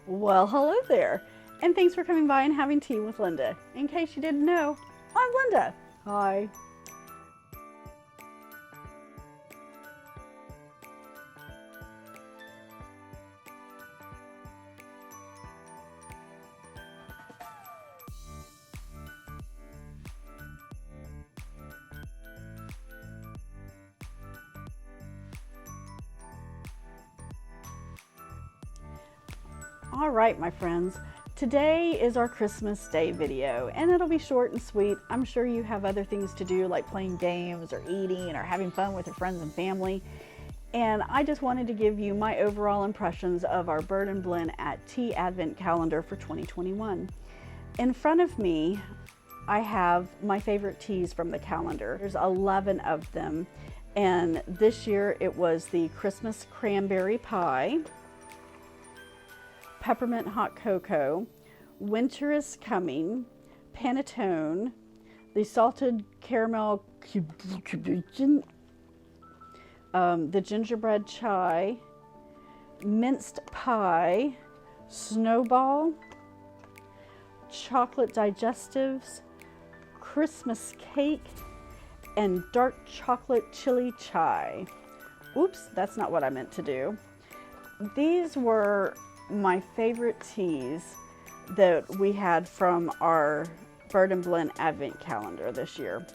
Well, hello there, and thanks for coming by and having tea with Linda. In case you didn't know, I'm Linda. Hi. All right, my friends. Today is our Christmas Day video, and it'll be short and sweet. I'm sure you have other things to do, like playing games or eating or having fun with your friends and family. And I just wanted to give you my overall impressions of our Bird and Blend at Tea Advent Calendar for 2021. In front of me, I have my favorite teas from the calendar. There's 11 of them, and this year it was the Christmas Cranberry Pie, Peppermint Hot Cocoa, Winter is Coming, Panettone, the Salted Caramel the Gingerbread Chai, Minced Pie, Snowball, Chocolate Digestives, Christmas Cake, and Dark Chocolate Chili Chai. Oops, that's not what I meant to do. These were my favorite teas that we had from our Bird and Blend Advent Calendar this year.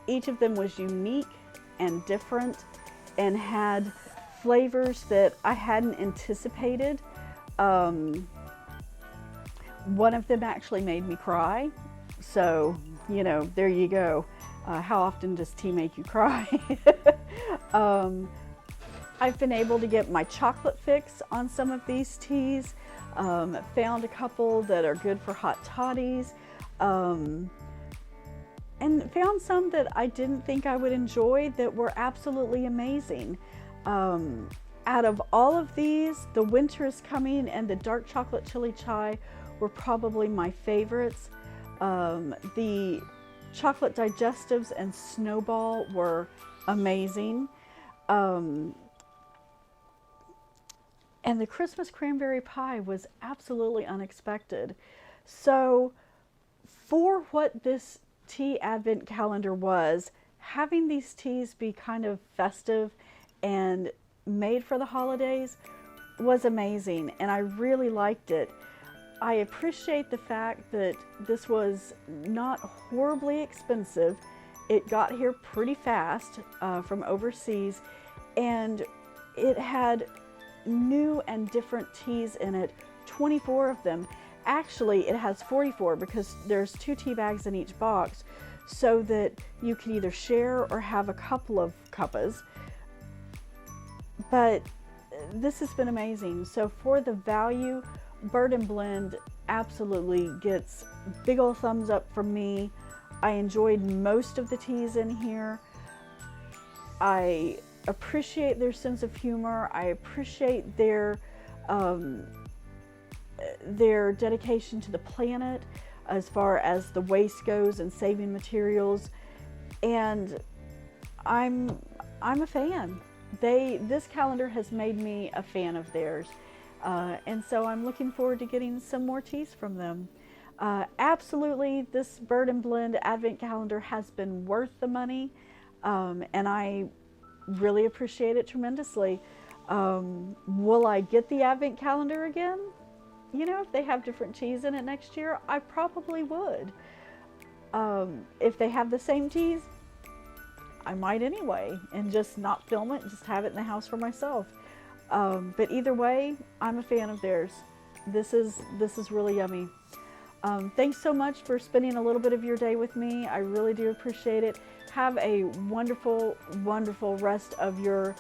Each of them was unique and different and had flavors that I hadn't anticipated. One of them actually made me cry. So, you know, there you go. How often does tea make you cry? I've been able to get my chocolate fix on some of these teas. Found a couple that are good for hot toddies. And found some that I didn't think I would enjoy that were absolutely amazing. Out of all of these, the Winter is Coming and the Dark Chocolate Chili Chai were probably my favorites. The Chocolate Digestives and Snowball were amazing. And the Christmas Cranberry Pie was absolutely unexpected. So for what this tea advent calendar was, having these teas be kind of festive and made for the holidays was amazing, and I really liked it. I appreciate the fact that this was not horribly expensive. It got here pretty fast from overseas, and it had new and different teas in it, 24 of them. Actually, it has 44 because there's 2 tea bags in each box, so that you can either share or have a couple of cuppas. But this has been amazing. So for the value, Bird and Blend absolutely gets big old thumbs up from me. I enjoyed most of the teas in here. I appreciate their sense of humor. I appreciate their dedication to the planet as far as the waste goes and saving materials, and I'm a fan. This calendar has made me a fan of theirs, and so I'm looking forward to getting some more teas from them. Absolutely, this Bird and Blend Advent Calendar has been worth the money, and I really appreciate it tremendously. Will I get the Advent Calendar again? You know, if they have different teas in it next year, I probably would. If they have the same teas, I might anyway, and just not film it, just have it in the house for myself. But either way, I'm a fan of theirs. This is really yummy. Thanks so much for spending a little bit of your day with me. I really do appreciate it. Have a wonderful, wonderful rest of your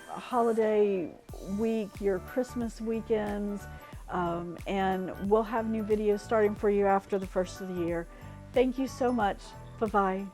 holiday week, your Christmas weekends, and we'll have new videos starting for you after the first of the year. Thank you so much. Bye-bye.